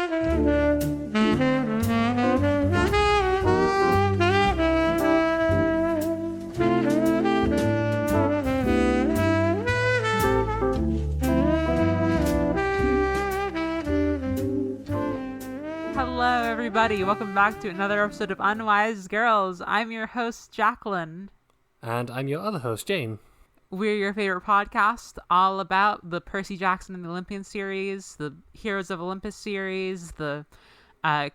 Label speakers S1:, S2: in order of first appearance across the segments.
S1: Hello, everybody. Welcome back to another episode of Unwise Girls. I'm your host, Jacqueline.
S2: And I'm your other host, Jane.
S1: We're your favorite podcast, all about the Percy Jackson and the Olympian series, the Heroes of Olympus series, the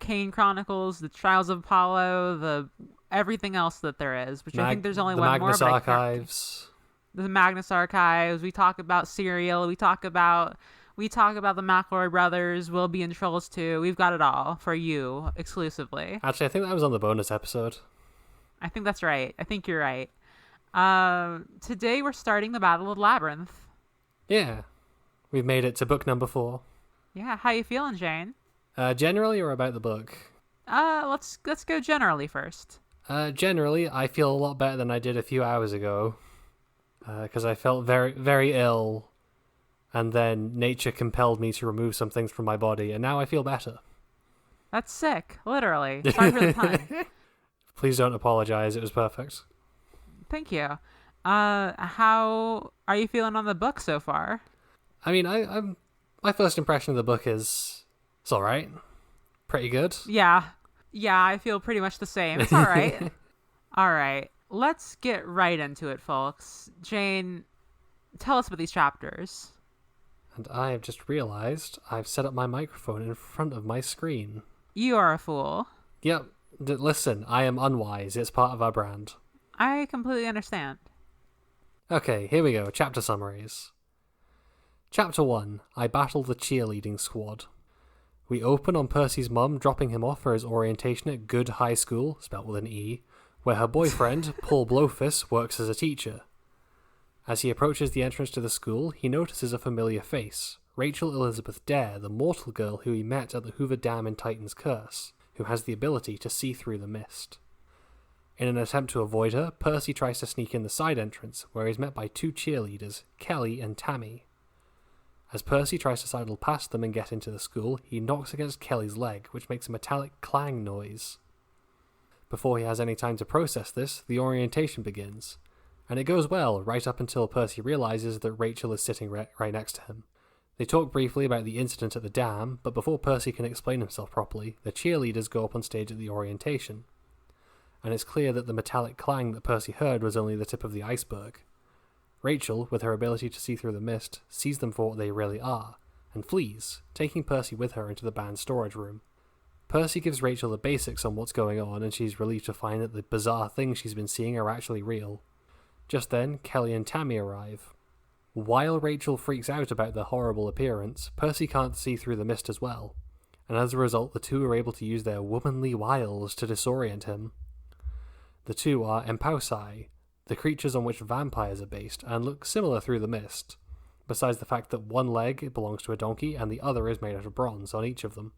S1: Kane Chronicles, the Trials of Apollo, the everything else that there is, which I think there's only one
S2: Magnus
S1: more.
S2: Archives.
S1: The Magnus Archives. We talk about Serial. We talk about the McElroy brothers. We'll be in Trolls 2. We've got it all for you exclusively.
S2: Actually, I think that was on the bonus episode.
S1: I think that's right. I think you're right. Today we're starting the Battle of Labyrinth.
S2: Yeah. We've made it to book number 4.
S1: Yeah, how you feeling, Jane?
S2: Generally or about the book?
S1: Let's go generally first.
S2: Generally, I feel a lot better than I did a few hours ago. Because I felt very, very ill. And then nature compelled me to remove some things from my body, and now I feel better.
S1: That's sick, literally. Sorry for the pun.
S2: Please don't apologize, it was perfect.
S1: Thank you. How are you feeling on the book so far?
S2: I mean, I'm my first impression of the book is it's all right. Pretty good.
S1: Yeah, I feel pretty much the same. It's all right. All right, let's get right into it, folks. Jane, tell us about these chapters.
S2: And I have just realized I've set up my microphone in front of my screen.
S1: You are a fool.
S2: Yep. Listen, I am unwise. It's part of our brand.
S1: I completely understand.
S2: Okay, here we go. Chapter summaries. Chapter 1. I battle the cheerleading squad. We open on Percy's mum dropping him off for his orientation at Good High School, spelt with an E, where her boyfriend, Paul Blowfus, works as a teacher. As he approaches the entrance to the school, he notices a familiar face, Rachel Elizabeth Dare, the mortal girl who he met at the Hoover Dam in Titan's Curse, who has the ability to see through the mist. In an attempt to avoid her, Percy tries to sneak in the side entrance, where he's met by 2 cheerleaders, Kelly and Tammy. As Percy tries to sidle past them and get into the school, he knocks against Kelly's leg, which makes a metallic clang noise. Before he has any time to process this, the orientation begins. And it goes well, right up until Percy realizes that Rachel is sitting right next to him. They talk briefly about the incident at the dam, but before Percy can explain himself properly, the cheerleaders go up on stage at the orientation. And it's clear that the metallic clang that Percy heard was only the tip of the iceberg. Rachel, with her ability to see through the mist, sees them for what they really are, and flees, taking Percy with her into the band's storage room. Percy gives Rachel the basics on what's going on, and she's relieved to find that the bizarre things she's been seeing are actually real. Just then, Kelly and Tammy arrive. While Rachel freaks out about their horrible appearance, Percy can't see through the mist as well, and as a result the two are able to use their womanly wiles to disorient him. The two are Empauci, the creatures on which vampires are based, and look similar through the mist, besides the fact that one leg belongs to a donkey and the other is made out of bronze on each of them.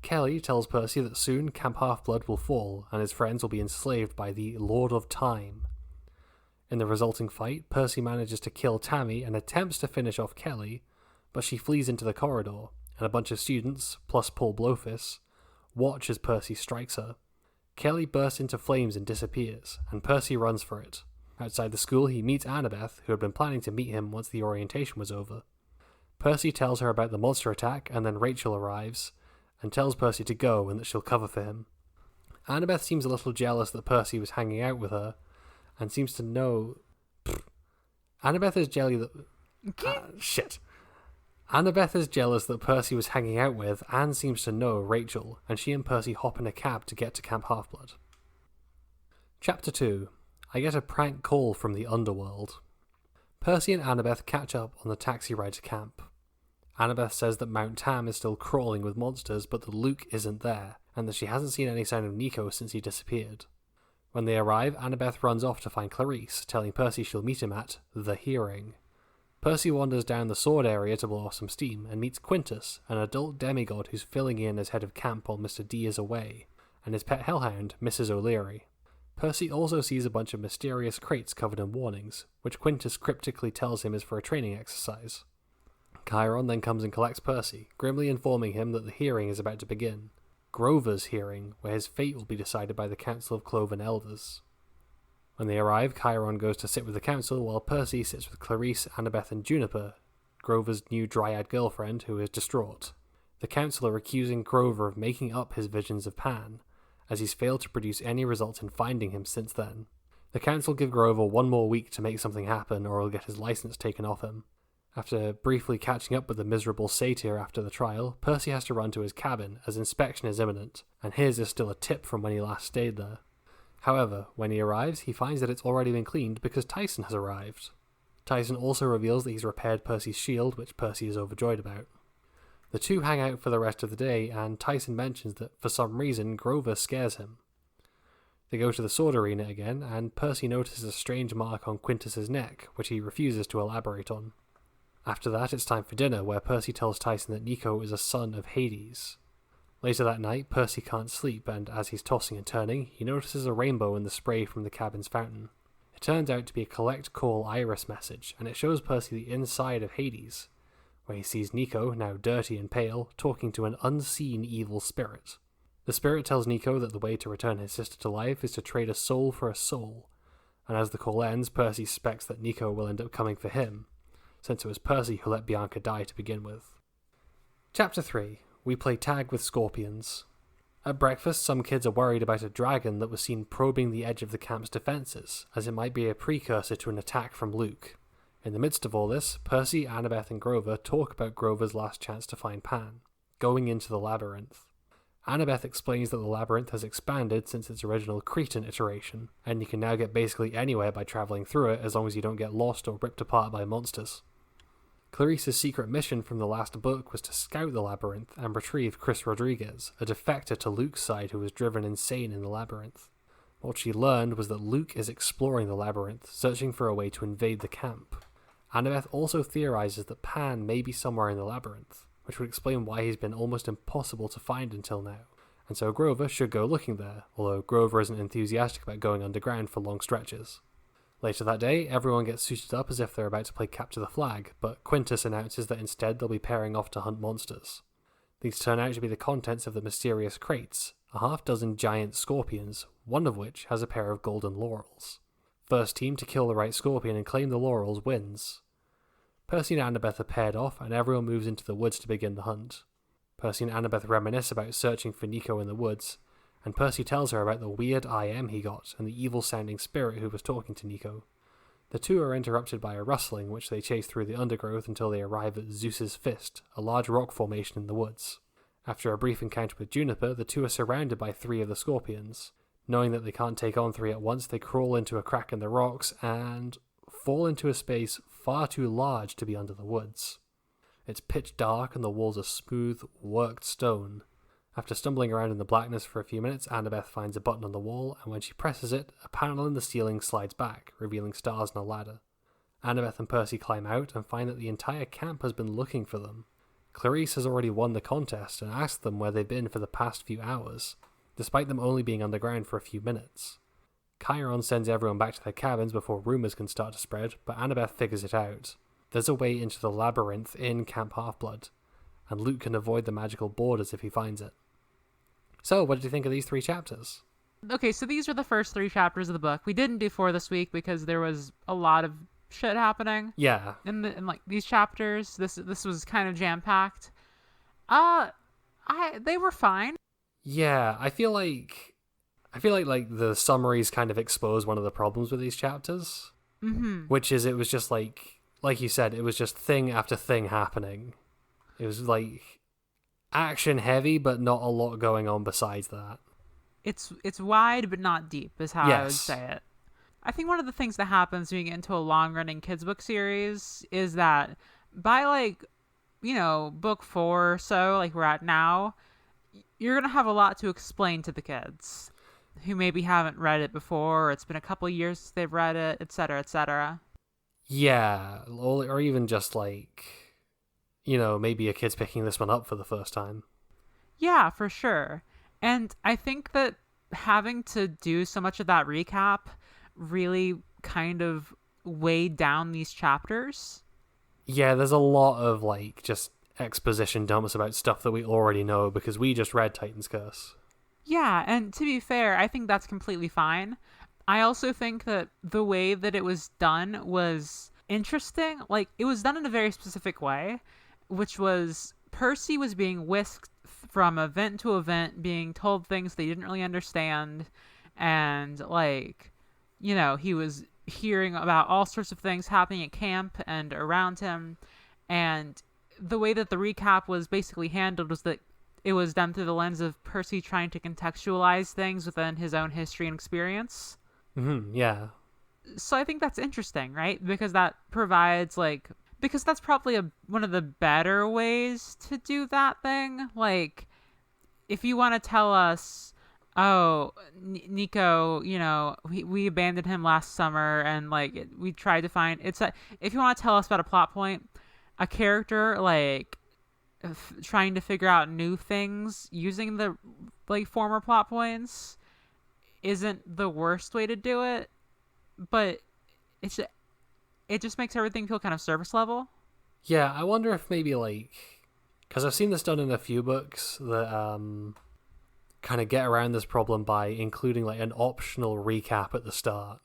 S2: Kelly tells Percy that soon Camp Half-Blood will fall, and his friends will be enslaved by the Lord of Time. In the resulting fight, Percy manages to kill Tammy and attempts to finish off Kelly, but she flees into the corridor, and a bunch of students, plus Paul Blowfus, watch as Percy strikes her. Kelly bursts into flames and disappears, and Percy runs for it. Outside the school, he meets Annabeth, who had been planning to meet him once the orientation was over. Percy tells her about the monster attack, and then Rachel arrives, and tells Percy to go and that she'll cover for him. Annabeth seems a little jealous that Percy was hanging out with her, and seems to know... Annabeth is jealous that... Annabeth is jealous that Percy was hanging out with, and seems to know Rachel, and she and Percy hop in a cab to get to Camp Half-Blood. Chapter 2. I get a prank call from the underworld. Percy and Annabeth catch up on the taxi ride to camp. Annabeth says that Mount Tam is still crawling with monsters, but that Luke isn't there, and that she hasn't seen any sign of Nico since he disappeared. When they arrive, Annabeth runs off to find Clarice, telling Percy she'll meet him at the hearing. Percy wanders down the sword area to blow off some steam, and meets Quintus, an adult demigod who's filling in as head of camp while Mr. D is away, and his pet hellhound, Mrs. O'Leary. Percy also sees a bunch of mysterious crates covered in warnings, which Quintus cryptically tells him is for a training exercise. Chiron then comes and collects Percy, grimly informing him that the hearing is about to begin. Grover's hearing, where his fate will be decided by the Council of Cloven Elders. When they arrive, Chiron goes to sit with the council while Percy sits with Clarice, Annabeth and Juniper, Grover's new dryad girlfriend, who is distraught. The council are accusing Grover of making up his visions of Pan, as he's failed to produce any results in finding him since then. The council give Grover 1 more week to make something happen or he'll get his license taken off him. After briefly catching up with the miserable satyr after the trial, Percy has to run to his cabin as inspection is imminent, and his is still a tip from when he last stayed there. However, when he arrives, he finds that it's already been cleaned because Tyson has arrived. Tyson also reveals that he's repaired Percy's shield, which Percy is overjoyed about. The two hang out for the rest of the day, and Tyson mentions that for some reason Grover scares him. They go to the sword arena again, and Percy notices a strange mark on Quintus's neck, which he refuses to elaborate on. After that, it's time for dinner, where Percy tells Tyson that Nico is a son of Hades. Later that night, Percy can't sleep, and as he's tossing and turning, he notices a rainbow in the spray from the cabin's fountain. It turns out to be a collect call iris message, and it shows Percy the inside of Hades, where he sees Nico, now dirty and pale, talking to an unseen evil spirit. The spirit tells Nico that the way to return his sister to life is to trade a soul for a soul, and as the call ends, Percy suspects that Nico will end up coming for him, since it was Percy who let Bianca die to begin with. Chapter 3. We play tag with scorpions. At breakfast, some kids are worried about a dragon that was seen probing the edge of the camp's defences, as it might be a precursor to an attack from Luke. In the midst of all this, Percy, Annabeth and Grover talk about Grover's last chance to find Pan, going into the Labyrinth. Annabeth explains that the Labyrinth has expanded since its original Cretan iteration, and you can now get basically anywhere by travelling through it as long as you don't get lost or ripped apart by monsters. Clarice's secret mission from the last book was to scout the Labyrinth and retrieve Chris Rodriguez, a defector to Luke's side who was driven insane in the Labyrinth. What she learned was that Luke is exploring the Labyrinth, searching for a way to invade the camp. Annabeth also theorizes that Pan may be somewhere in the Labyrinth, which would explain why he's been almost impossible to find until now, and so Grover should go looking there, although Grover isn't enthusiastic about going underground for long stretches. Later that day, everyone gets suited up as if they're about to play Capture the Flag, but Quintus announces that instead they'll be pairing off to hunt monsters. These turn out to be the contents of the mysterious crates, a half-dozen giant scorpions, one of which has a pair of golden laurels. First team to kill the right scorpion and claim the laurels wins. Percy and Annabeth are paired off, and everyone moves into the woods to begin the hunt. Percy and Annabeth reminisce about searching for Nico in the woods, and Percy tells her about the weird IM he got and the evil-sounding spirit who was talking to Nico. The two are interrupted by a rustling, which they chase through the undergrowth until they arrive at Zeus's Fist, a large rock formation in the woods. After a brief encounter with Juniper, the two are surrounded by 3 of the scorpions. Knowing that they can't take on 3 at once, they crawl into a crack in the rocks and fall into a space far too large to be under the woods. It's pitch dark and the walls are smooth, worked stone. After stumbling around in the blackness for a few minutes, Annabeth finds a button on the wall, and when she presses it, a panel in the ceiling slides back, revealing stars and a ladder. Annabeth and Percy climb out and find that the entire camp has been looking for them. Clarice has already won the contest and asked them where they've been for the past few hours, despite them only being underground for a few minutes. Chiron sends everyone back to their cabins before rumours can start to spread, but Annabeth figures it out. There's a way into the Labyrinth in Camp Half-Blood, and Luke can avoid the magical borders if he finds it. So, what did you think of these 3 chapters?
S1: Okay, so these are the first 3 chapters of the book. We didn't do 4 this week because there was a lot of shit happening.
S2: Yeah.
S1: In like these chapters, this was kind of jam packed. They were fine.
S2: Yeah, I feel like the summaries kind of expose one of the problems with these chapters, which is it was just like you said, it was just thing after thing happening. It was like action heavy, but not a lot going on besides that.
S1: It's wide but not deep is how I would say it. I think one of the things that happens when you get into a long-running kids book series is that by book 4 or so, like we're at now, you're going to have a lot to explain to the kids who maybe haven't read it before, or it's been a couple of years since they've read it, etc., etc.
S2: Yeah, or even just maybe a kid's picking this one up for the first time.
S1: Yeah, for sure. And I think that having to do so much of that recap really kind of weighed down these chapters.
S2: Yeah, there's a lot of, like, just exposition dumps about stuff that we already know because we just read Titan's Curse.
S1: Yeah, and to be fair, I think that's completely fine. I also think that the way that it was done was interesting. Like, it was done in a very specific way, which was Percy was being whisked from event to event, being told things they didn't really understand, and, like, he was hearing about all sorts of things happening at camp and around him, and the way that the recap was basically handled was that it was done through the lens of Percy trying to contextualize things within his own history and experience.
S2: Yeah.
S1: So I think that's interesting, right? Because that provides, like, because that's probably one of the better ways to do that thing. Like, if you want to tell us, oh, Nico, we abandoned him last summer, and, like, we tried to find if you want to tell us about a plot point, a character, like, trying to figure out new things using the, like, former plot points isn't the worst way to do it, but it just makes everything feel kind of surface level.
S2: Yeah, I wonder if maybe, like, because I've seen this done in a few books that kind of get around this problem by including, like, an optional recap at the start.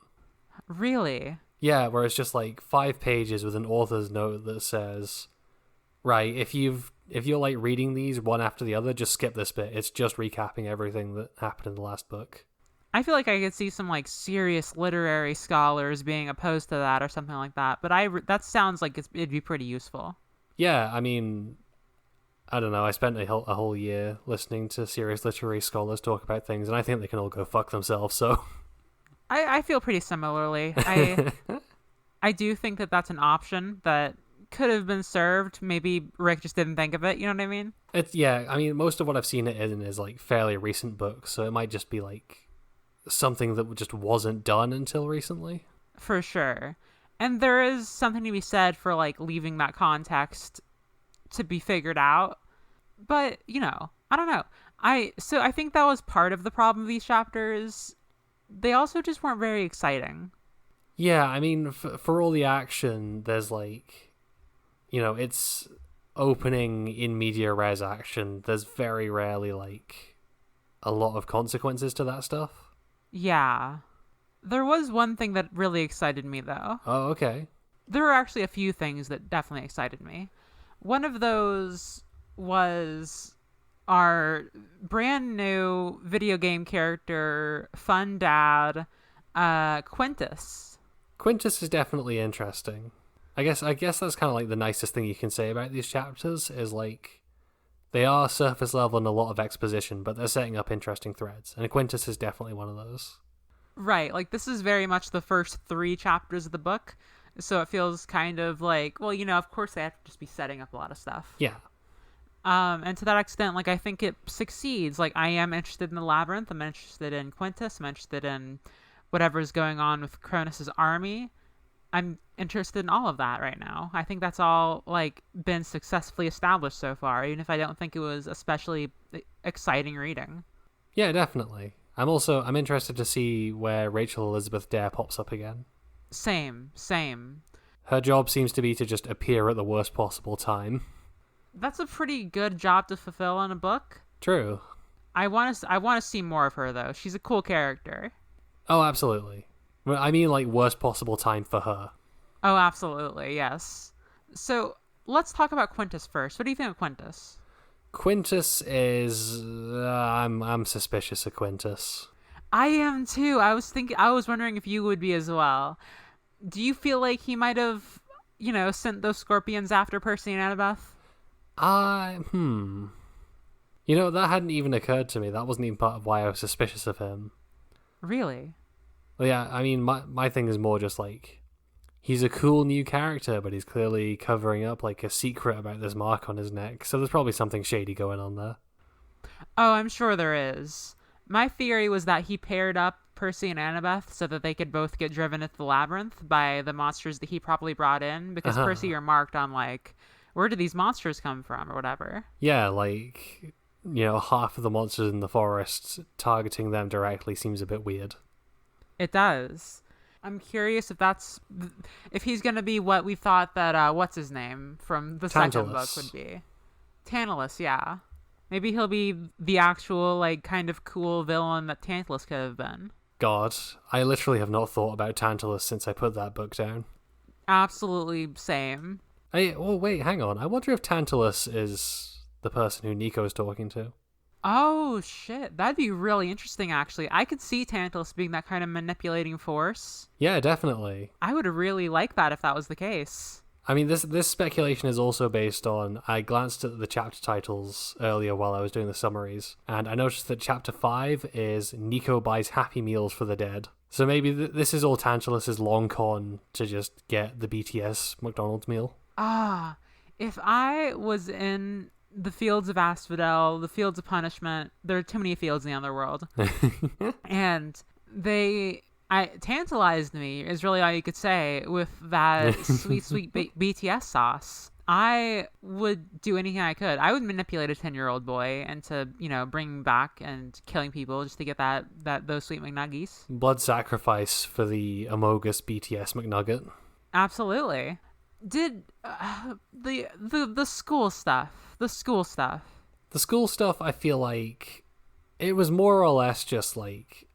S1: Really?
S2: Yeah, where it's just like 5 pages with an author's note that says, right, if you're, like, reading these one after the other, just skip this bit. It's just recapping everything that happened in the last book.
S1: I feel like I could see some, like, serious literary scholars being opposed to that or something like that, but that sounds like it'd be pretty useful.
S2: Yeah, I mean, I don't know. I spent a whole year listening to serious literary scholars talk about things, and I think they can all go fuck themselves, so...
S1: I feel pretty similarly. I do think that that's an option that could have been served. Maybe Rick just didn't think of it, you know what I mean?
S2: Yeah, I mean, most of what I've seen it in is, like, fairly recent books, so it might just be, like, something that just wasn't done until recently.
S1: For sure. And there is something to be said for, like, leaving that context to be figured out. But, I don't know. So I think that was part of the problem of these chapters. They also just weren't very exciting.
S2: Yeah, I mean, for all the action, there's, like, it's opening in media res action. There's very rarely, like, a lot of consequences to that stuff.
S1: Yeah. There was one thing that really excited me, though.
S2: Oh, okay.
S1: There were actually a few things that definitely excited me. One of those was our brand new video game character, fun dad, Quintus.
S2: Quintus is definitely interesting. I guess that's kind of, like, the nicest thing you can say about these chapters is, like, they are surface level and a lot of exposition, but they're setting up interesting threads, and Quintus is definitely one of those.
S1: Right, like, this is very much the first 3 chapters of the book, so it feels kind of like, well, of course they have to just be setting up a lot of stuff.
S2: Yeah.
S1: And to that extent, like, I think it succeeds. Like, I am interested in the Labyrinth, I'm interested in Quintus, I'm interested in whatever's going on with Cronus's army. I'm interested in all of that right now. I think that's all, like, been successfully established so far, even if I don't think it was especially exciting reading.
S2: Yeah, definitely. I'm interested to see where Rachel Elizabeth Dare pops up again.
S1: Same.
S2: Her job seems to be to just appear at the worst possible time.
S1: That's a pretty good job to fulfill in a book.
S2: True.
S1: I want to see more of her, though. She's a cool character.
S2: Oh, absolutely. I mean, like, worst possible time for her.
S1: Oh, absolutely, yes. So, let's talk about Quintus first. What do you think of Quintus?
S2: Quintus is... I'm suspicious of Quintus.
S1: I am, too. I was wondering if you would be as well. Do you feel like he might have, sent those scorpions after Percy and Annabeth?
S2: That hadn't even occurred to me. That wasn't even part of why I was suspicious of him.
S1: Really?
S2: Well, yeah, I mean, my thing is more just, like, he's a cool new character, but he's clearly covering up, like, a secret about this mark on his neck, so there's probably something shady going on there.
S1: Oh, I'm sure there is. My theory was that he paired up Percy and Annabeth so that they could both get driven into the Labyrinth by the monsters that he probably brought in, because Percy remarked on, like, where do these monsters come from, or whatever.
S2: Yeah, like, half of the monsters in the forest targeting them directly seems a bit weird.
S1: It does. I'm curious if he's gonna be what we thought that what's his name from the second book would be. Tantalus, yeah. Maybe he'll be the actual like kind of cool villain that Tantalus could have been.
S2: God, I literally have not thought about Tantalus since I put that book down.
S1: Absolutely same.
S2: Wait, hang on. I wonder if Tantalus is the person who Nico's talking to.
S1: Oh, shit. That'd be really interesting, actually. I could see Tantalus being that kind of manipulating force.
S2: Yeah, definitely.
S1: I would really like that if that was the case.
S2: I mean, this speculation is also based on... I glanced at the chapter titles earlier while I was doing the summaries, and I noticed that chapter 5 is Nico buys Happy Meals for the dead. So maybe this is all Tantalus's long con to just get the BTS McDonald's meal.
S1: Ah, if I was in the fields of Asphodel, the fields of punishment, there are too many fields in the underworld. And tantalized me is really all you could say with that sweet BTS sauce. I would do anything I could. I would manipulate a 10-year-old boy into, bringing back and killing people just to get those sweet McNuggies.
S2: Blood sacrifice for the Amogus BTS McNugget.
S1: Absolutely. Did the school stuff? The school stuff, I feel like it was more or less just like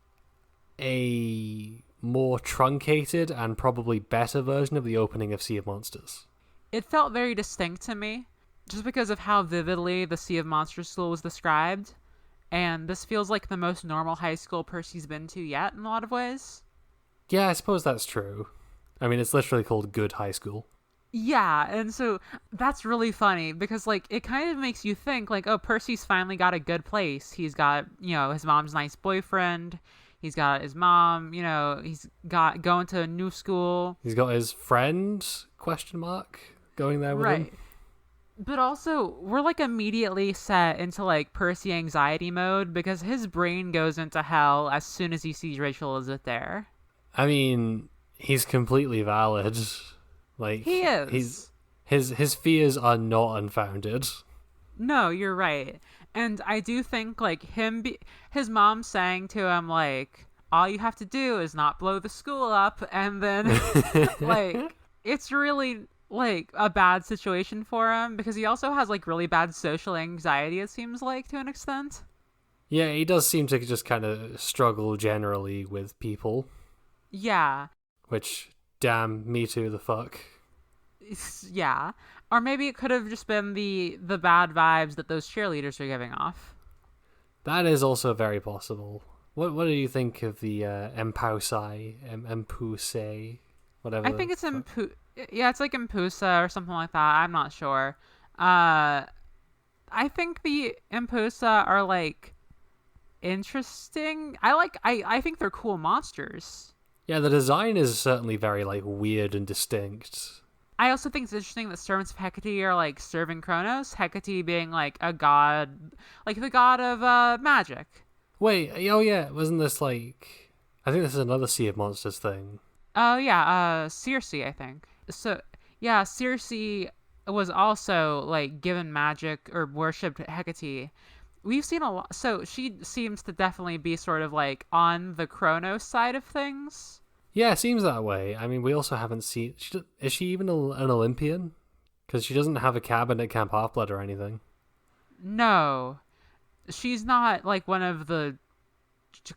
S1: a more truncated and probably better version of the opening of Sea of Monsters. It felt very distinct to me, just because of how vividly the Sea of Monsters school was described, and this feels like the most normal high school Percy's been to yet in a lot of ways.
S2: Yeah, I suppose that's true. I mean, it's literally called Good High School.
S1: Yeah, and so that's really funny because, like, it kind of makes you think, like, oh, Percy's finally got a good place. He's got, his mom's nice boyfriend. He's got his mom, he's got going to a new school.
S2: He's got his friend, ? Going there with him.
S1: But also, we're, like, immediately set into, like, Percy anxiety mode because his brain goes into hell as soon as he sees Rachel Elizabeth there.
S2: I mean, he's completely valid. Like,
S1: he is.
S2: His fears are not unfounded.
S1: No, you're right. And I do think, like, his mom saying to him, like, all you have to do is not blow the school up, and then, like, it's really, like, a bad situation for him, because he also has, like, really bad social anxiety, it seems like, to an extent.
S2: Yeah, he does seem to just kind of struggle generally with people.
S1: Yeah.
S2: Which, damn, me too, the fuck.
S1: Yeah. Or maybe it could have just been the bad vibes that those cheerleaders are giving off.
S2: That is also very possible. What do you think of the Empausai, Empuse, whatever?
S1: I think it's yeah, it's like Empusa or something like that. I'm not sure. I think the Empusa are, like, interesting. I think they're cool monsters. Yeah,
S2: the design is certainly very, like, weird and distinct.
S1: I also think it's interesting that servants of Hecate are, like, serving Kronos. Hecate being, like, a god, like the god of magic.
S2: Wait, oh yeah, wasn't this, like... I think this is another Sea of Monsters thing.
S1: Oh yeah, Circe, I think. So, yeah, Circe was also, like, given magic or worshipped Hecate. We've seen a lot... So, she seems to definitely be sort of, like, on the Kronos side of things.
S2: Yeah, it seems that way. I mean, we also haven't seen... Is she even an Olympian? Because she doesn't have a cabin at Camp Half-Blood or anything.
S1: No. She's not, like, one of the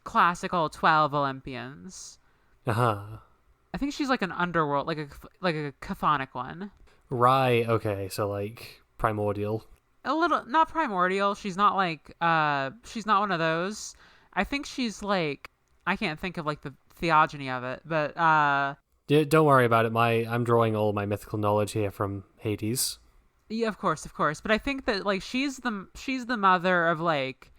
S1: classical 12 Olympians.
S2: Uh-huh.
S1: I think she's, like, an underworld, like a chthonic one.
S2: Right, okay, so, like, primordial.
S1: A little... Not primordial. She's not, like... she's not one of those. I think she's, like... I can't think of, like, the theogony of it, but
S2: yeah, don't worry about it. I'm drawing all my mythical knowledge here from Hades.
S1: Yeah, of course, but I think that, like, she's the mother of, like,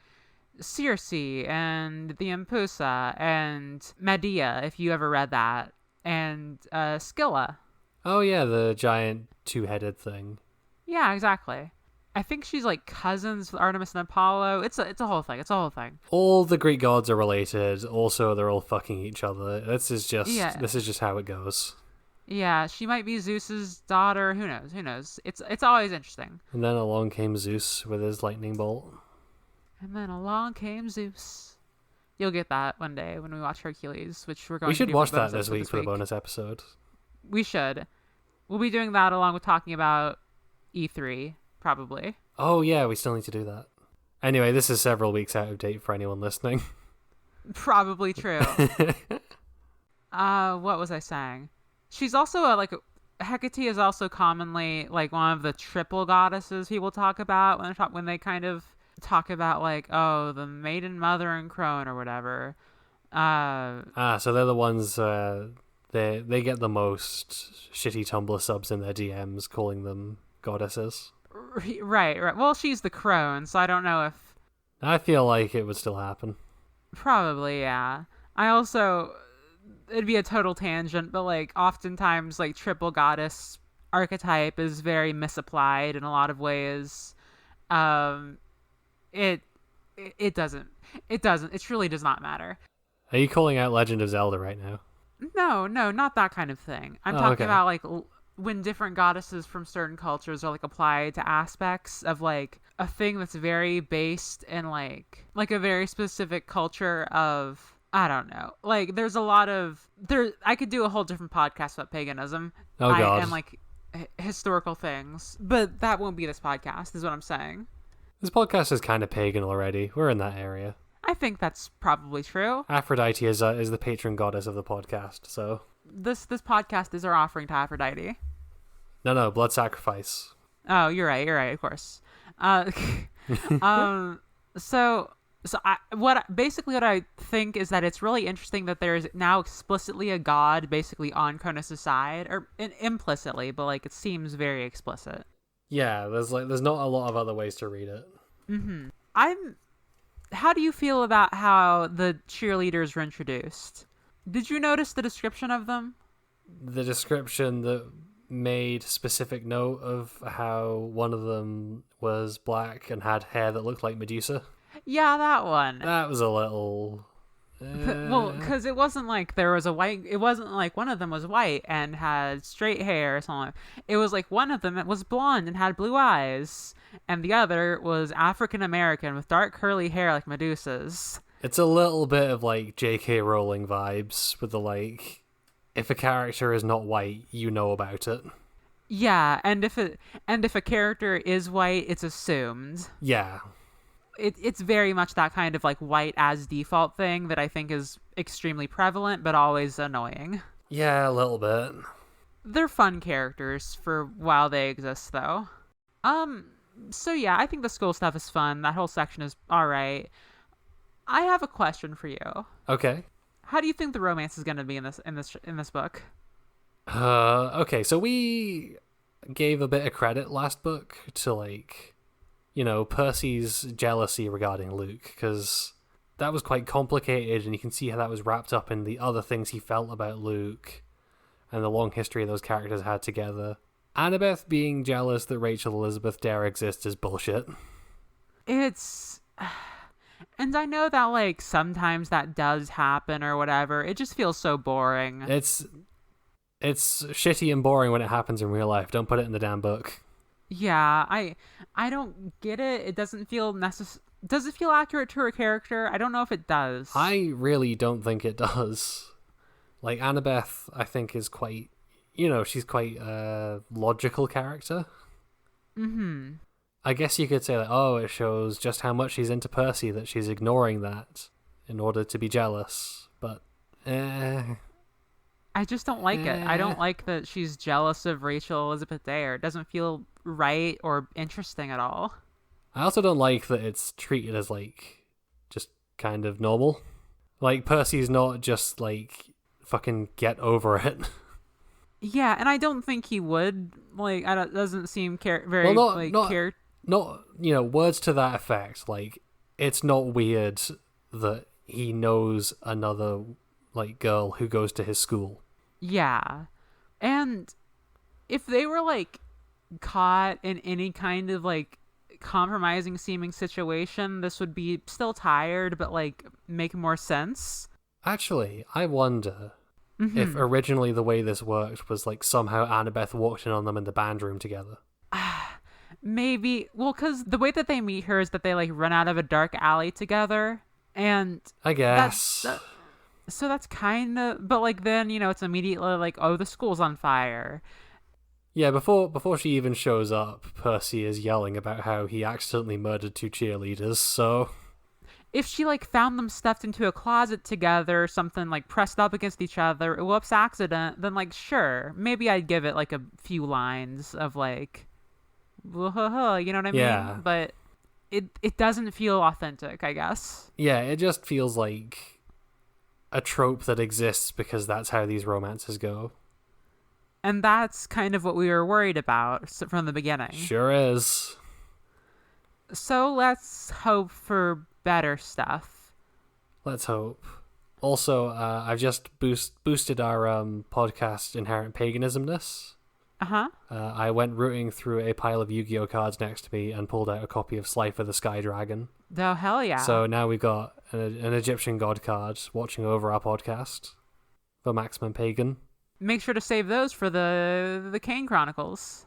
S1: Circe and the Empusa and Medea, if you ever read that, and Scylla.
S2: Oh yeah, the giant two-headed thing.
S1: Yeah, exactly. I think she's, like, cousins with Artemis and Apollo. It's a whole thing.
S2: All the Greek gods are related. Also, they're all fucking each other. This is just how it goes.
S1: Yeah, she might be Zeus's daughter. Who knows? It's always interesting.
S2: And then along came Zeus with his lightning bolt.
S1: And then along came Zeus You'll get that one day when we watch Hercules, which we're going
S2: We
S1: to
S2: should
S1: do for
S2: watch
S1: the
S2: that
S1: bonus
S2: this
S1: episode
S2: week for the bonus episode.
S1: We should. We'll be doing that along with talking about E3, probably.
S2: Oh, yeah, we still need to do that. Anyway, this is several weeks out of date for anyone listening.
S1: Probably true. What was I saying? She's also Hecate is also commonly like one of the triple goddesses people talk about when they kind of talk about like, oh, the maiden, mother, and crone or whatever.
S2: So they're the ones they get the most shitty Tumblr subs in their DMs calling them goddesses.
S1: Right. Well, she's the crone, so I don't know if...
S2: I feel like it would still happen.
S1: Probably, yeah. It'd be a total tangent, but like oftentimes like triple goddess archetype is very misapplied in a lot of ways. It truly does not matter.
S2: Are you calling out Legend of Zelda right now?
S1: No, not that kind of thing. I'm talking about like when different goddesses from certain cultures are like applied to aspects of like a thing that's very based in like a very specific culture of, I don't know. Like there's a lot of I could do a whole different podcast about paganism.
S2: Oh god.
S1: And like historical things, but that won't be this podcast, is what I'm saying.
S2: This podcast is kind of pagan already. We're in that area.
S1: I think that's probably true.
S2: Aphrodite is the patron goddess of the podcast, so...
S1: This podcast is our offering to Aphrodite.
S2: No, blood sacrifice.
S1: Oh, you're right, of course. What I think is that it's really interesting that there's now explicitly a god basically on Cronus' side, or implicitly, but like it seems very explicit.
S2: Yeah, there's not a lot of other ways to read it.
S1: Mm-hmm. How do you feel about how the cheerleaders were introduced? Did you notice the description of them?
S2: The description that made specific note of how one of them was black and had hair that looked like Medusa?
S1: Yeah, that one.
S2: That was a little...
S1: Well, because it wasn't like there was a white... It wasn't like one of them was white and had straight hair or something. It was like one of them was blonde and had blue eyes, and the other was African-American with dark curly hair like Medusa's.
S2: It's a little bit of like J.K. Rowling vibes with the like, if a character is not white, you know about it.
S1: Yeah, and if a character is white, it's assumed.
S2: Yeah.
S1: It's very much that kind of like white as default thing that I think is extremely prevalent but always annoying.
S2: Yeah, a little bit.
S1: They're fun characters for while they exist though. So yeah, I think the school stuff is fun. That whole section is alright. I have a question for you.
S2: Okay.
S1: How do you think the romance is going to be in this book?
S2: Okay, so we gave a bit of credit last book to like, Percy's jealousy regarding Luke, because that was quite complicated, and you can see how that was wrapped up in the other things he felt about Luke and the long history those characters had together. Annabeth being jealous that Rachel Elizabeth dare exist is bullshit.
S1: And I know that, like, sometimes that does happen or whatever. It just feels so boring.
S2: It's shitty and boring when it happens in real life. Don't put it in the damn book.
S1: Yeah, I don't get it. It doesn't feel Does it feel accurate to her character? I don't know if it does.
S2: I really don't think it does. Like, Annabeth, I think, is quite... she's quite a logical character.
S1: Mm-hmm.
S2: I guess you could say that, it shows just how much she's into Percy, that she's ignoring that in order to be jealous. But,
S1: I just don't like it. I don't like that she's jealous of Rachel Elizabeth Dare. It doesn't feel right or interesting at all.
S2: I also don't like that it's treated as, like, just kind of normal. Like, Percy's not just, like, fucking get over it.
S1: Yeah, and I don't think he would. Like, it doesn't seem very,
S2: Not, words to that effect. Like, it's not weird that he knows another, like, girl who goes to his school.
S1: Yeah. And if they were, like, caught in any kind of, like, compromising seeming situation, this would be still tired, but, like, make more sense.
S2: Actually, I wonder if originally the way this worked was, like, somehow Annabeth walked in on them in the band room together.
S1: Maybe. Well, because the way that they meet her is that they, like, run out of a dark alley together. And
S2: I guess.
S1: so that's kind of, but like then, it's immediately like, oh, the school's on fire.
S2: Yeah, before she even shows up, Percy is yelling about how he accidentally murdered 2 cheerleaders, so...
S1: If she like found them stuffed into a closet together, something like pressed up against each other, whoops, accident, then like, sure, maybe I'd give it like a few lines of like, you know what I mean? But it doesn't feel authentic, I guess.
S2: Yeah, it just feels like a trope that exists because that's how these romances go.
S1: And that's kind of what we were worried about from the beginning.
S2: Sure is.
S1: So let's hope for better stuff.
S2: Let's hope. Also, I've just boosted our podcast Inherent Paganismness.
S1: Uh-huh.
S2: I went rooting through a pile of Yu-Gi-Oh cards next to me and pulled out a copy of Slifer the Sky Dragon.
S1: Oh, hell yeah.
S2: So now we've got an Egyptian god card watching over our podcast for Maximum Pagan.
S1: Make sure to save those for the Kane Chronicles.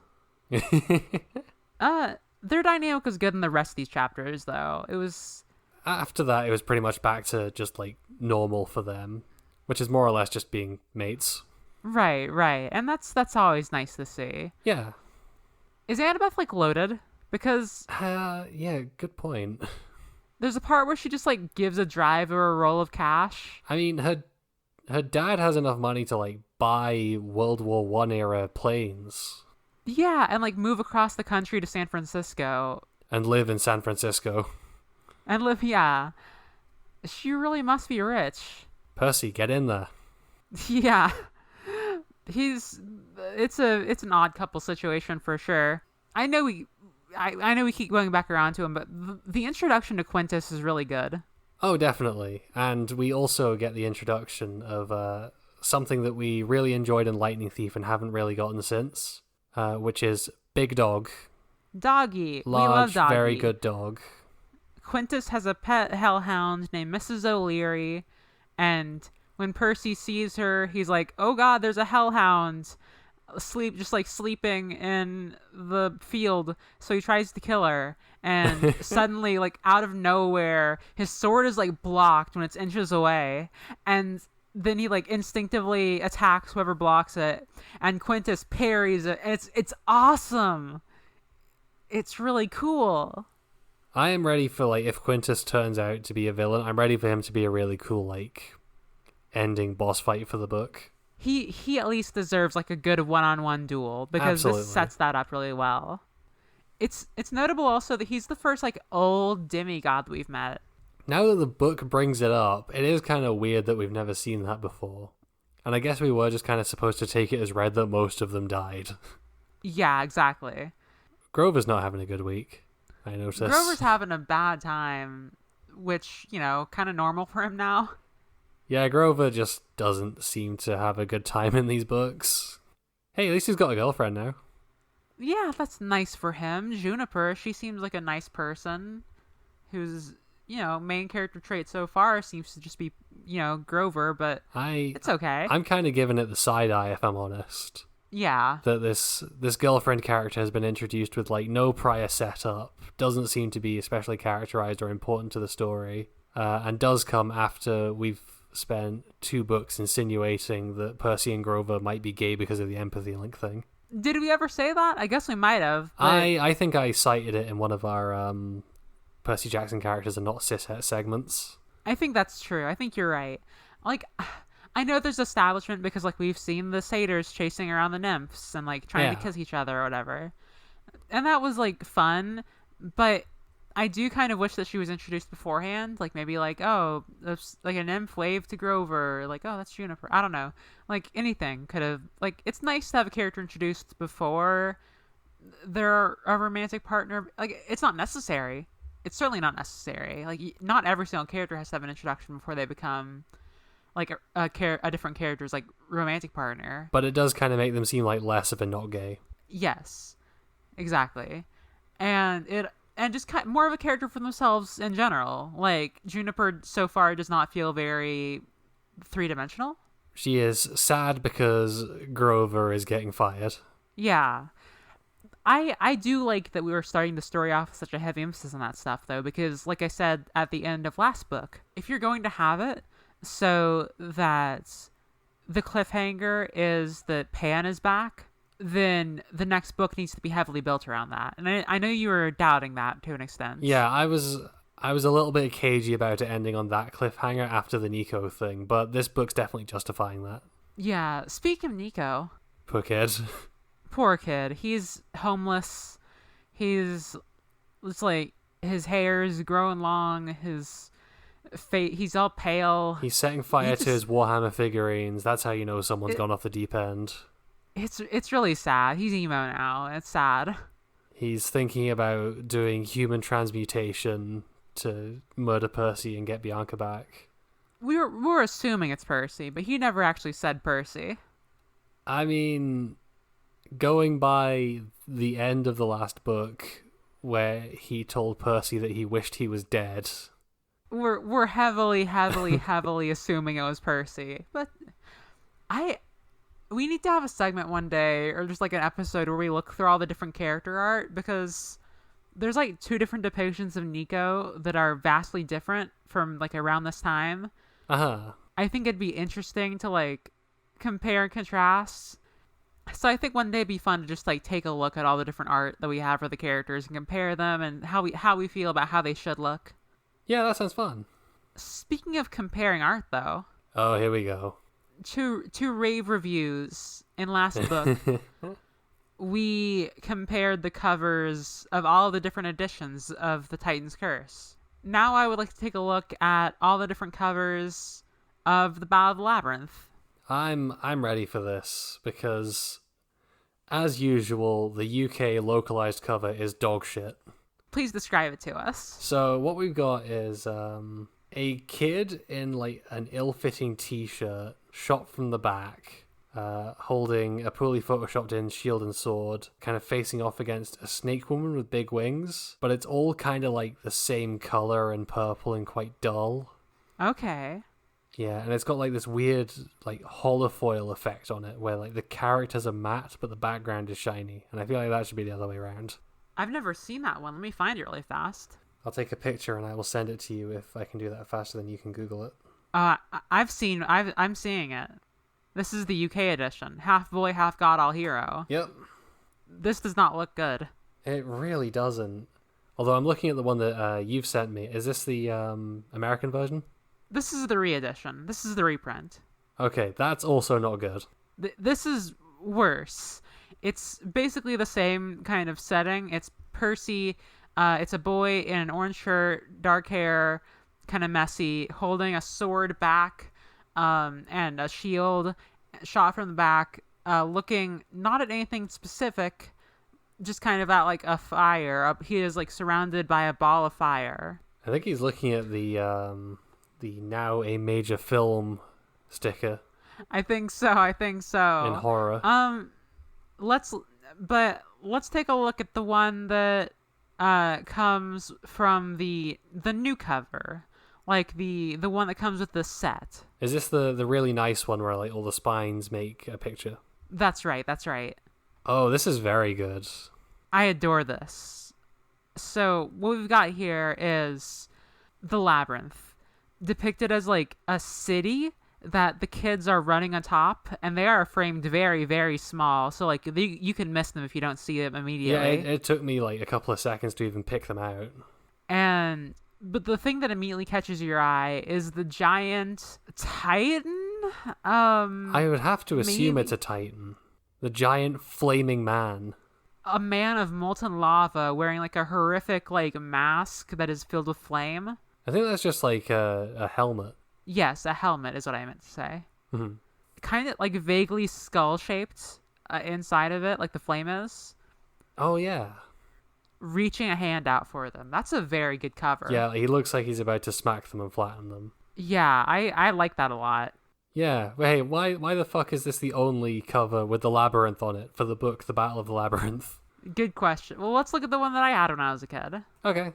S1: Their dynamic was good in the rest of these chapters, though. It was...
S2: After that, it was pretty much back to just, like, normal for them, which is more or less just being mates.
S1: Right. And that's always nice to see.
S2: Yeah.
S1: Is Annabeth, like, loaded? Because...
S2: yeah, good point.
S1: There's a part where she just, like, gives a driver a roll of cash.
S2: I mean, her dad has enough money to, like, buy World War I era planes.
S1: Yeah, and, like, move across the country to San Francisco.
S2: And live in San Francisco.
S1: Yeah. She really must be rich.
S2: Percy, get in there.
S1: Yeah. It's an odd couple situation for sure. I know we keep going back around to him, but the introduction to Quintus is really good.
S2: Oh, definitely. And we also get the introduction of something that we really enjoyed in Lightning Thief and haven't really gotten since, which is Big Dog.
S1: Doggy.
S2: Large,
S1: we love Doggy.
S2: very good dog.
S1: Quintus has a pet hellhound named Mrs. O'Leary, and when Percy sees her, he's like, oh god, there's a hellhound sleeping in the field, so he tries to kill her, and suddenly, like, out of nowhere, his sword is, like, blocked when it's inches away, and then he, like, instinctively attacks whoever blocks it, and Quintus parries it, and it's awesome. It's really cool.
S2: I am ready for, like, if Quintus turns out to be a villain, I'm ready for him to be a really cool, like, ending boss fight for the book.
S1: He at least deserves, like, a good one-on-one duel, because
S2: Absolutely.
S1: This sets that up really well. It's notable also that he's the first, like, old demigod we've met.
S2: Now that the book brings it up, it is kind of weird that we've never seen that before. And I guess we were just kind of supposed to take it as read that most of them died.
S1: Yeah, exactly.
S2: Grover's not having a good week, I noticed.
S1: Grover's having a bad time, which, kind of normal for him now.
S2: Yeah, Grover just doesn't seem to have a good time in these books. Hey, at least he's got a girlfriend now.
S1: Yeah, that's nice for him. Juniper, she seems like a nice person whose, main character trait so far seems to just be, Grover, but it's okay.
S2: I'm kind of giving it the side eye, if I'm honest.
S1: Yeah.
S2: That this girlfriend character has been introduced with, like, no prior setup, doesn't seem to be especially characterized or important to the story, and does come after we've spent 2 books insinuating that Percy and Grover might be gay because of the empathy link thing.
S1: Did we ever say that? I guess we might have. But...
S2: I think I cited it in one of our Percy Jackson characters and not cishet segments.
S1: I think that's true. I think you're right. Like, I know there's establishment because, like, we've seen the satyrs chasing around the nymphs and, like, trying to kiss each other or whatever. And that was, like, fun, but I do kind of wish that she was introduced beforehand. Like, maybe, like, oh, like a nymph waved to Grover. Like, oh, that's Juniper. I don't know. Like, anything could have... Like, it's nice to have a character introduced before they're a romantic partner. Like, it's not necessary. It's certainly not necessary. Like, not every single character has to have an introduction before they become... like a different character's, like, romantic partner.
S2: But it does kind of make them seem like less of a not gay.
S1: Yes, exactly. And just kind more of a character for themselves in general. Like, Juniper so far does not feel very 3-dimensional.
S2: She is sad because Grover is getting fired.
S1: Yeah. I do like that we were starting the story off with such a heavy emphasis on that stuff, though, because, like I said at the end of last book, if you're going to have it so that the cliffhanger is that Pan is back, then the next book needs to be heavily built around that. And I know you were doubting that to an extent.
S2: Yeah, I was a little bit cagey about it ending on that cliffhanger after the Nico thing, but this book's definitely justifying that.
S1: Yeah, speaking of Nico...
S2: Poor kid.
S1: Poor kid. He's homeless. It's like his hair's growing long. His face, he's all pale.
S2: He's setting fire to his Warhammer figurines. That's how you know someone's gone off the deep end.
S1: It's really sad. He's emo now. It's sad.
S2: He's thinking about doing human transmutation to murder Percy and get Bianca back.
S1: We're assuming it's Percy, but he never actually said Percy.
S2: I mean, going by the end of the last book, where he told Percy that he wished he was dead.
S1: We're heavily assuming it was Percy. But we need to have a segment one day, or just like an episode where we look through all the different character art, because there's like 2 different depictions of Nico that are vastly different from like around this time.
S2: Uh-huh.
S1: I think it'd be interesting to like compare and contrast. So I think one day it'd be fun to just like take a look at all the different art that we have for the characters and compare them and how we feel about how they should look.
S2: Yeah, that sounds fun.
S1: Speaking of comparing art, though.
S2: Oh, here we go.
S1: Two rave reviews in last book. We compared the covers of all the different editions of the Titan's Curse. Now I would like to take a look at all the different covers of the Battle of the Labyrinth.
S2: I'm ready for this because, as usual, the UK localized cover is dog shit.
S1: Please describe it to us.
S2: So what we've got is a kid in like an ill-fitting t-shirt, shot from the back, holding a poorly photoshopped in shield and sword, kind of facing off against a snake woman with big wings, but it's all kind of like the same color and purple and quite dull.
S1: Okay.
S2: Yeah, and it's got like this weird like holofoil effect on it where like the characters are matte but the background is shiny, and I feel like that should be the other way around.
S1: I've never seen that one. Let me find it really fast.
S2: I'll take a picture and I will send it to you if I can do that faster than you can Google it.
S1: I'm seeing it. This is the UK edition. Half boy, half god, all hero.
S2: Yep.
S1: This does not look good.
S2: It really doesn't. Although I'm looking at the one that you've sent me. Is this the American version?
S1: This is the re-edition. This is the reprint.
S2: Okay, that's also not good.
S1: This is worse. It's basically the same kind of setting. It's Percy. It's a boy in an orange shirt, dark hair, kind of messy, holding a sword back, and a shield, shot from the back, looking not at anything specific, just kind of at like a fire. He is like surrounded by a ball of fire.
S2: I think he's looking at the now a major film sticker.
S1: I think so.
S2: In horror.
S1: Let's take a look at the one that comes from the new cover, like the one that comes with the set.
S2: Is this the really nice one where like all the spines make a picture?
S1: That's right.
S2: Oh, this is very good.
S1: I adore this. So what we've got here is the Labyrinth, depicted as like a city that the kids are running on top, and they are framed very, very small, so like you can miss them if you don't see them immediately.
S2: Yeah, it took me like a couple of seconds to even pick them out.
S1: But the thing that immediately catches your eye is the giant Titan.
S2: I would have to assume it's a Titan. The giant flaming man.
S1: A man of molten lava wearing like a horrific like mask that is filled with flame.
S2: I think that's just like a helmet.
S1: Yes, a helmet is what I meant to say.
S2: Mm-hmm.
S1: Kind of like vaguely skull-shaped inside of it, like the flame is.
S2: Oh, yeah.
S1: Reaching a hand out for them. That's a very good cover.
S2: Yeah, he looks like he's about to smack them and flatten them.
S1: Yeah, I like that a lot.
S2: Yeah, but hey, why the fuck is this the only cover with the Labyrinth on it for the book The Battle of the Labyrinth?
S1: Good question. Well, let's look at the one that I had when I was a kid.
S2: Okay.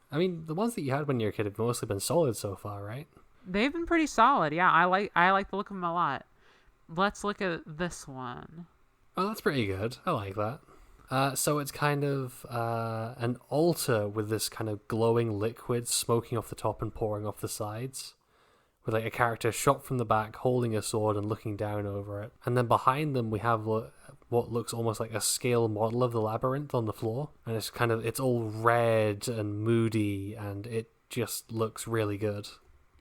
S2: I mean, the ones that you had when you were a kid have mostly been solid so far, right?
S1: They've been pretty solid. Yeah, I like the look of them a lot. Let's look at this one.
S2: Oh, that's pretty good. I like that. So it's kind of an altar with this kind of glowing liquid smoking off the top and pouring off the sides, with like a character shot from the back holding a sword and looking down over it. And then behind them we have what looks almost like a scale model of the labyrinth on the floor, and it's all red and moody, and it just looks really good.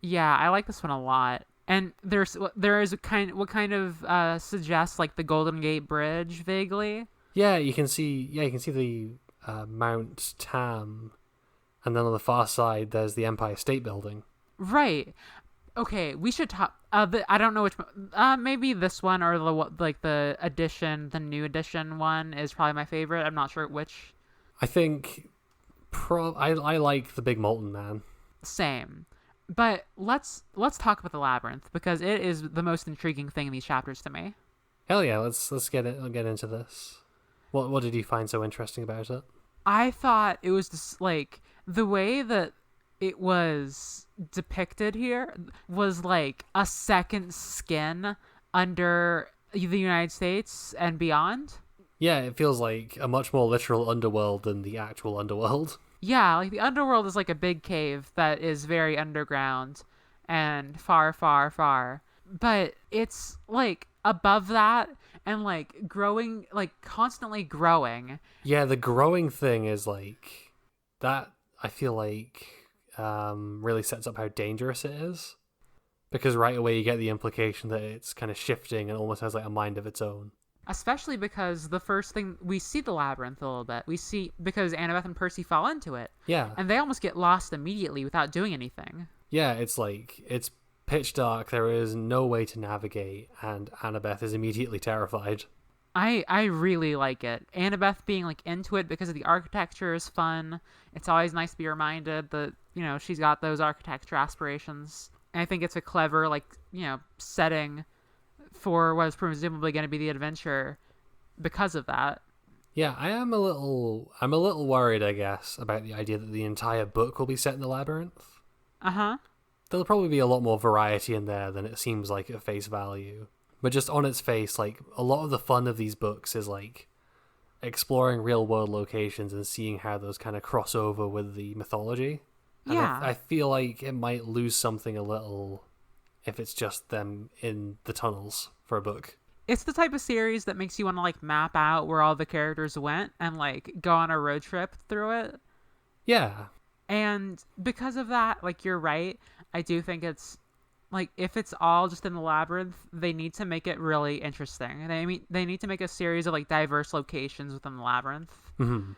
S1: Yeah, I like this one a lot. And there is what kind of suggests like the Golden Gate Bridge vaguely.
S2: Yeah, you can see the Mount Tam, and then on the far side there's the Empire State Building.
S1: Right. Okay, we should talk. I don't know which. Maybe this one or the new edition one is probably my favorite. I'm not sure which.
S2: I think, I like the Big Molten Man.
S1: Same, but let's talk about the Labyrinth because it is the most intriguing thing in these chapters to me.
S2: Hell yeah, let's get into this. What did you find so interesting about it?
S1: I thought it was just like the way that it was depicted here was like a second skin under the United States and beyond.
S2: Yeah, it feels like a much more literal underworld than the actual underworld.
S1: Yeah, like the underworld is like a big cave that is very underground and far, far, far. But it's like above that and like growing, like constantly growing.
S2: Yeah, the growing thing is like that. I feel like really sets up how dangerous it is, because right away you get the implication that it's kind of shifting and almost has like a mind of its own.
S1: Especially because the first thing we see the labyrinth a little bit, because Annabeth and Percy fall into it.
S2: Yeah,
S1: and they almost get lost immediately without doing anything.
S2: Yeah, it's like it's pitch dark. There is no way to navigate, and Annabeth is immediately terrified.
S1: I really like it. Annabeth being like into it because of the architecture is fun. It's always nice to be reminded that, you know, she's got those architecture aspirations. And I think it's a clever, like, you know, setting for what is presumably going to be the adventure because of that.
S2: Yeah, I'm a little worried, I guess, about the idea that the entire book will be set in the labyrinth.
S1: Uh-huh.
S2: There'll probably be a lot more variety in there than it seems like at face value. But just on its face, like, a lot of the fun of these books is, like, exploring real-world locations and seeing how those kind of cross over with the mythology. And
S1: yeah.
S2: I feel like it might lose something a little if it's just them in the tunnels for a book.
S1: It's the type of series that makes you want to, like, map out where all the characters went and, like, go on a road trip through it.
S2: Yeah.
S1: And because of that, like, you're right. I do think it's, like, if it's all just in the labyrinth, they need to make it really interesting. They need to make a series of, like, diverse locations within the labyrinth.
S2: Mm-hmm.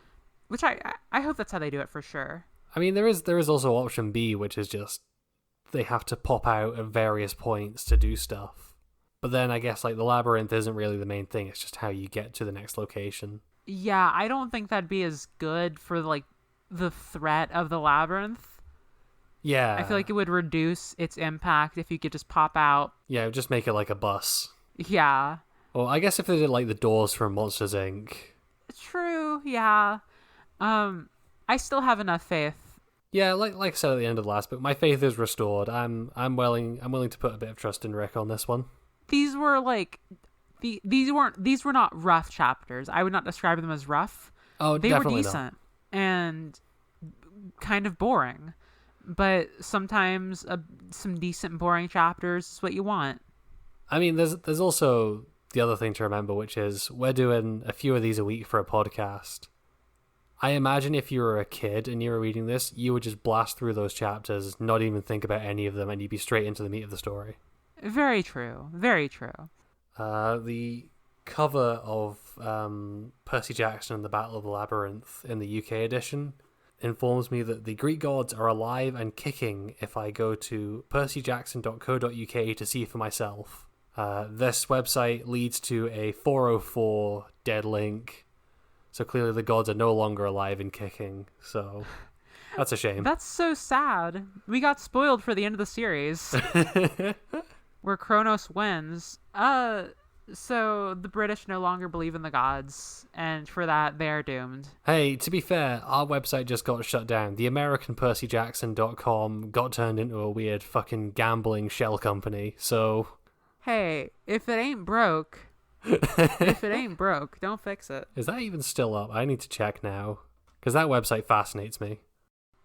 S1: Which I hope that's how they do it for sure.
S2: I mean, there is also option B, which is just they have to pop out at various points to do stuff. But then I guess, like, the labyrinth isn't really the main thing. It's just how you get to the next location.
S1: Yeah, I don't think that'd be as good for, like, the threat of the labyrinth.
S2: Yeah.
S1: I feel like it would reduce its impact if you could just pop out.
S2: Yeah, just make it like a bus.
S1: Yeah.
S2: Well, I guess if they did like the doors from Monsters, Inc.
S1: True, yeah. I still have enough faith.
S2: Yeah, like I said at the end of the last book, my faith is restored. I'm willing to put a bit of trust in Rick on this one.
S1: These were like these were not rough chapters. I would not describe them as rough.
S2: Oh,
S1: they
S2: definitely
S1: were decent and kind of boring. But sometimes some decent boring chapters is what you want.
S2: I mean, there's also the other thing to remember, which is we're doing a few of these a week for a podcast. I imagine if you were a kid and you were reading this, you would just blast through those chapters, not even think about any of them, and you'd be straight into the meat of the story.
S1: Very true. Very true.
S2: The cover of Percy Jackson and the Battle of the Labyrinth in the UK edition informs me that the Greek gods are alive and kicking if I go to percyjackson.co.uk to see for myself. This website leads to a 404 dead link, so clearly the gods are no longer alive and kicking, so that's a shame.
S1: That's so sad. We got spoiled for the end of the series. Where Kronos wins. So the British no longer believe in the gods, and for that, they are doomed.
S2: Hey, to be fair, our website just got shut down. The American PercyJackson.com got turned into a weird fucking gambling shell company, so...
S1: Hey, if it ain't broke... If it ain't broke, don't fix it.
S2: Is that even still up? I need to check now. Because that website fascinates me.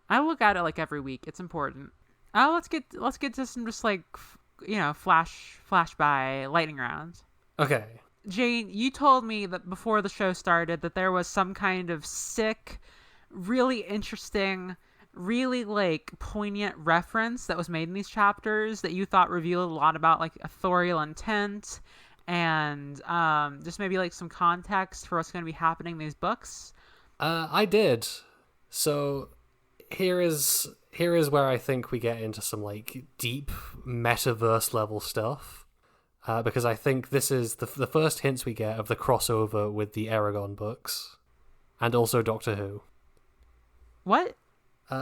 S1: I look at it like every week. It's important. Let's get to some just like flash by lightning rounds.
S2: Okay.
S1: Jane, you told me that before the show started that there was some kind of sick, really interesting, really like poignant reference that was made in these chapters that you thought revealed a lot about like authorial intent and just maybe like some context for what's going to be happening in these books.
S2: I did. So here is where I think we get into some like deep metaverse level stuff. Because I think this is the first hints we get of the crossover with the Aragon books and also Doctor Who.
S1: What?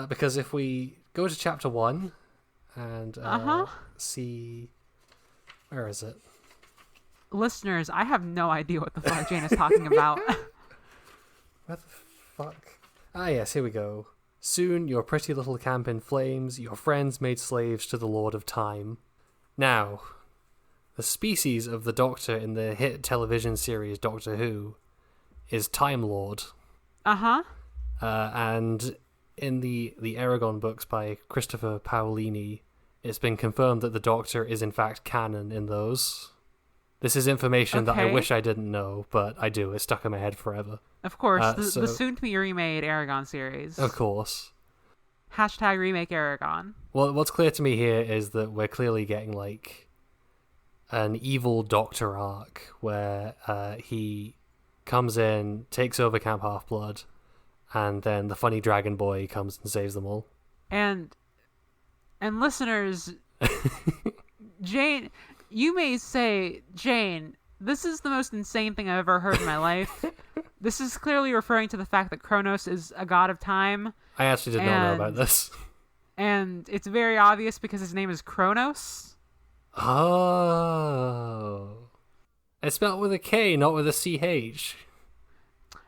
S2: Because if we go to chapter 1 and see... Where is it?
S1: Listeners, I have no idea what the fuck Jane is talking about.
S2: Where the fuck? Ah, yes, here we go. Soon your pretty little camp in flames, your friends made slaves to the Lord of Time. Now, the species of the Doctor in the hit television series Doctor Who is Time Lord.
S1: Uh-huh.
S2: And in the Aragon books by Christopher Paolini, it's been confirmed that the Doctor is in fact canon in those. This is information that I wish I didn't know, but I do. It's stuck in my head forever.
S1: Of course, the soon-to-be remade Aragon series.
S2: Of course.
S1: Hashtag remake Aragon.
S2: Well, what's clear to me here is that we're clearly getting like an evil Doctor arc where he comes in, takes over Camp Half-Blood, and then the funny dragon boy comes and saves them all. And
S1: listeners, Jane, you may say, Jane, this is the most insane thing I've ever heard in my life. This is clearly referring to the fact that Kronos is a god of time.
S2: I actually did not know about this.
S1: And it's very obvious because his name is Kronos.
S2: Oh. It's spelled with a K, not with a CH.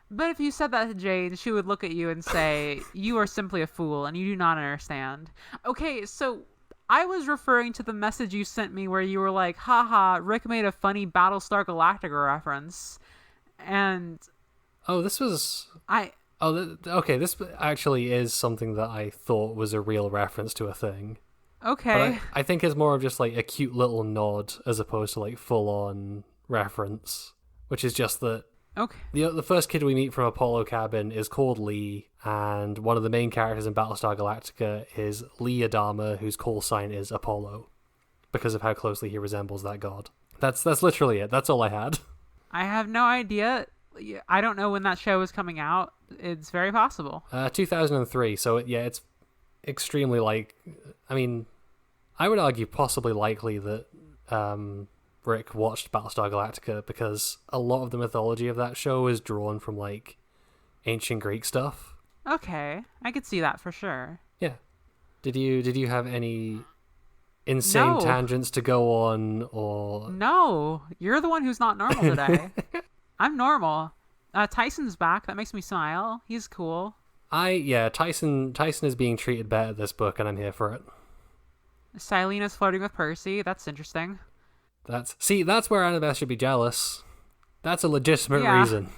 S1: But if you said that to Jane, she would look at you and say, you are simply a fool and you do not understand. Okay, so I was referring to the message you sent me where you were like, haha, Rick made a funny Battlestar Galactica reference. And...
S2: Oh, this was... okay, this actually is something that I thought was a real reference to a thing.
S1: Okay.
S2: But I think it's more of just like a cute little nod as opposed to like full-on reference, which is just that
S1: okay.
S2: The first kid we meet from Apollo Cabin is called Lee, and one of the main characters in Battlestar Galactica is Lee Adama, whose call sign is Apollo, because of how closely he resembles that god. That's literally it. That's all I had.
S1: I have no idea. I don't know when that show is coming out. It's very possible.
S2: 2003, so it's extremely like... I mean, I would argue possibly likely that Rick watched Battlestar Galactica because a lot of the mythology of that show is drawn from like ancient Greek stuff.
S1: Okay, I could see that for sure.
S2: Yeah. Did you have any insane tangents to go on or...
S1: No, you're the one who's not normal today. I'm normal. Tyson's back. That makes me smile. He's cool.
S2: Tyson is being treated better this book, and I'm here for it.
S1: Silena's flirting with Percy. That's interesting.
S2: That's where Annabeth should be jealous. That's a legitimate reason.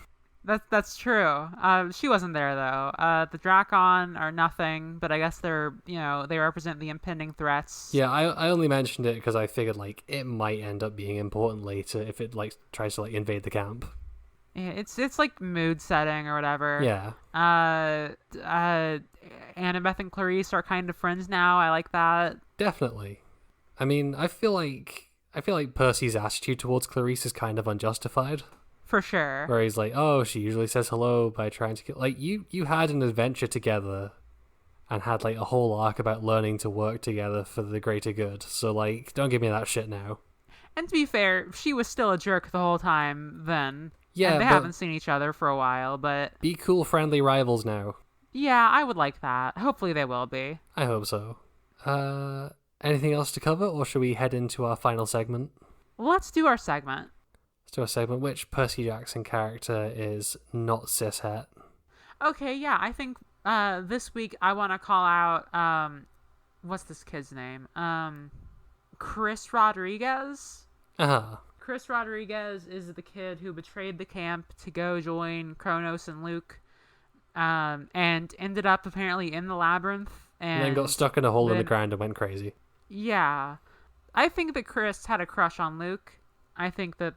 S1: That's true. She wasn't there though. The Drakon are nothing, but I guess they represent the impending threats.
S2: Yeah, I only mentioned it because I figured like it might end up being important later if it like tries to like invade the camp.
S1: Yeah, it's like mood setting or whatever.
S2: Yeah.
S1: Annabeth and Clarice are kind of friends now. I like that.
S2: Definitely. I mean, I feel like Percy's attitude towards Clarice is kind of unjustified.
S1: For sure.
S2: Where he's like, oh, she usually says hello by trying to get... Like, you had an adventure together and had, like, a whole arc about learning to work together for the greater good. So, like, don't give me that shit now.
S1: And to be fair, she was still a jerk the whole time then.
S2: Yeah,
S1: and they haven't seen each other for a while, but...
S2: Be cool, friendly rivals now.
S1: Yeah, I would like that. Hopefully they will be.
S2: I hope so. Anything else to cover, or should we head into our final segment?
S1: Let's do our segment.
S2: Which Percy Jackson character is not cishet?
S1: Okay, yeah, I think this week I want to call out, what's this kid's name? Chris Rodriguez?
S2: Uh-huh.
S1: Chris Rodriguez is the kid who betrayed the camp to go join Kronos and Luke, and ended up apparently in the labyrinth.
S2: And then got stuck in a hole in the ground and went crazy.
S1: Yeah. I think that Chris had a crush on Luke. I think that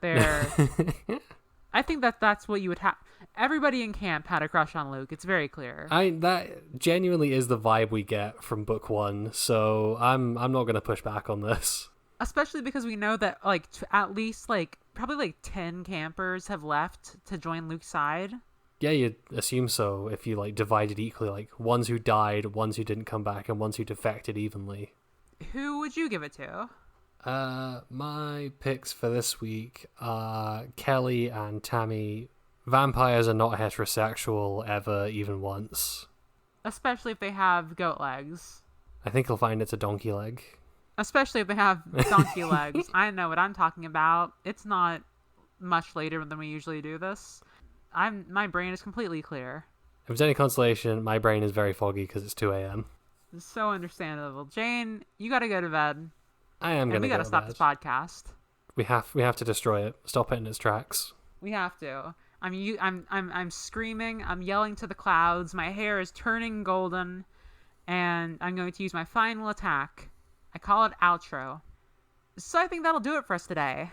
S1: I think that that's what you would have. Everybody in camp had a crush on Luke. It's very clear.
S2: That genuinely is the vibe we get from book 1, so I'm not going to push back on this.
S1: Especially because we know that at least probably 10 campers have left to join Luke's side.
S2: Yeah, you'd assume so if you divided equally, ones who died, ones who didn't come back, and ones who defected evenly.
S1: Who would you give it to?
S2: My picks for this week are Kelly and Tammy. Vampires are not heterosexual ever, even once.
S1: Especially if they have goat legs.
S2: I think you'll find it's a donkey leg. Especially
S1: if they have donkey legs. I know what I'm talking about. It's not much later than we usually do this. My brain is completely clear.
S2: If it's any consolation, my brain is very foggy because it's 2 a.m.
S1: So understandable. Jane, you gotta go to bed.
S2: I am going to go to bed.
S1: We gotta stop this podcast.
S2: We have to destroy it. Stop it in its tracks.
S1: We have to. I'm screaming. I'm yelling to the clouds. My hair is turning golden, and I'm going to use my final attack. I call it outro. So I think that'll do it for us today.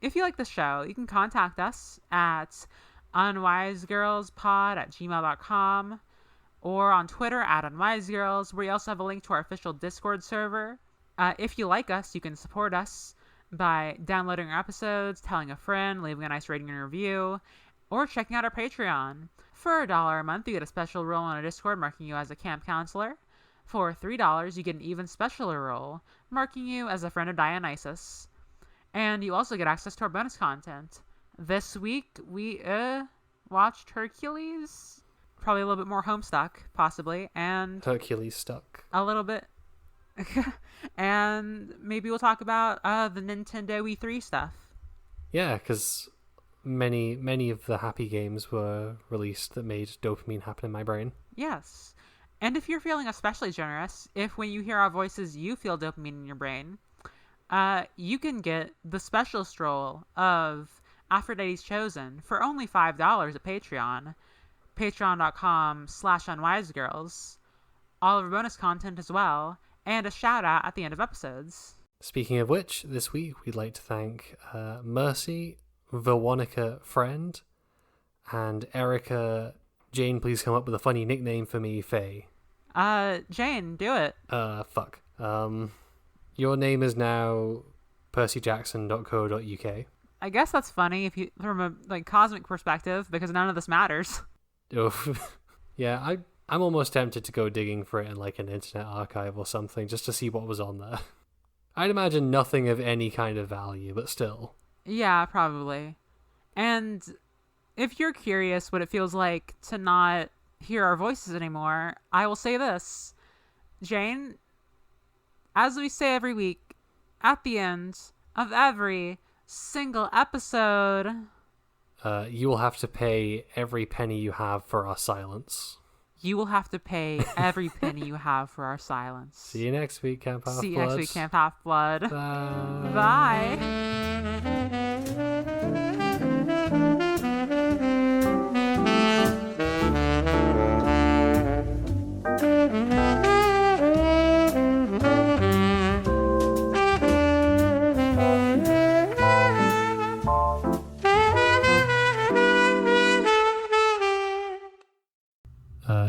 S1: If you like the show, you can contact us at unwisegirlspod@gmail.com or on Twitter at unwisegirls, where you also have a link to our official Discord server. If you like us, you can support us by downloading our episodes, telling a friend, leaving a nice rating and review, or checking out our Patreon. For $1 a month, you get a special role on our Discord marking you as a camp counselor. For $3, you get an even specialer role marking you as a friend of Dionysus. And you also get access to our bonus content. This week, we watched Hercules. Probably a little bit more Homestuck, possibly. And
S2: Hercules stuck.
S1: A little bit. And maybe we'll talk about the Nintendo Wii 3 stuff.
S2: Yeah, because many of the happy games were released that made dopamine happen in my brain.
S1: Yes. And if you're feeling especially generous, if when you hear our voices you feel dopamine in your brain, you can get the special stroll of Aphrodite's Chosen for only $5 at Patreon. Patreon.com/unwisegirls. All of our bonus content as well, and a shout out at the end of episodes.
S2: Speaking of which, this week we'd like to thank Mercy, Veronica Friend, and Erica. Jane, please come up with a funny nickname for me, Faye.
S1: Jane, do it.
S2: Fuck. Your name is now percyjackson.co.uk.
S1: I guess that's funny if you from a cosmic perspective, because none of this matters.
S2: Oh, yeah, I'm almost tempted to go digging for it in an internet archive or something just to see what was on there. I'd imagine nothing of any kind of value, but still.
S1: Yeah, probably. And if you're curious what it feels like to not hear our voices anymore, I will say this. Jane, as we say every week, at the end of every single episode,
S2: you will have to pay every penny you have for our silence.
S1: You will have to pay every penny you have for our silence.
S2: See you next week, Camp Half-Blood.
S1: See you next week, Camp Half-Blood.
S2: Bye.
S1: Bye.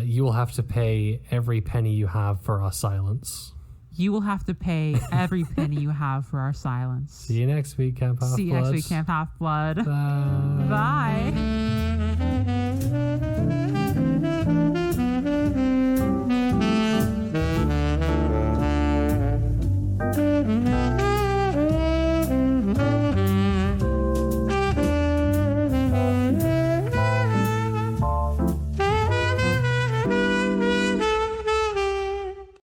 S2: You will have to pay every penny you have for our silence.
S1: You will have to pay every penny you have for our silence.
S2: See you next week, Camp Half-Blood.
S1: See you next week, Camp Half-Blood.
S2: Bye.
S1: Bye.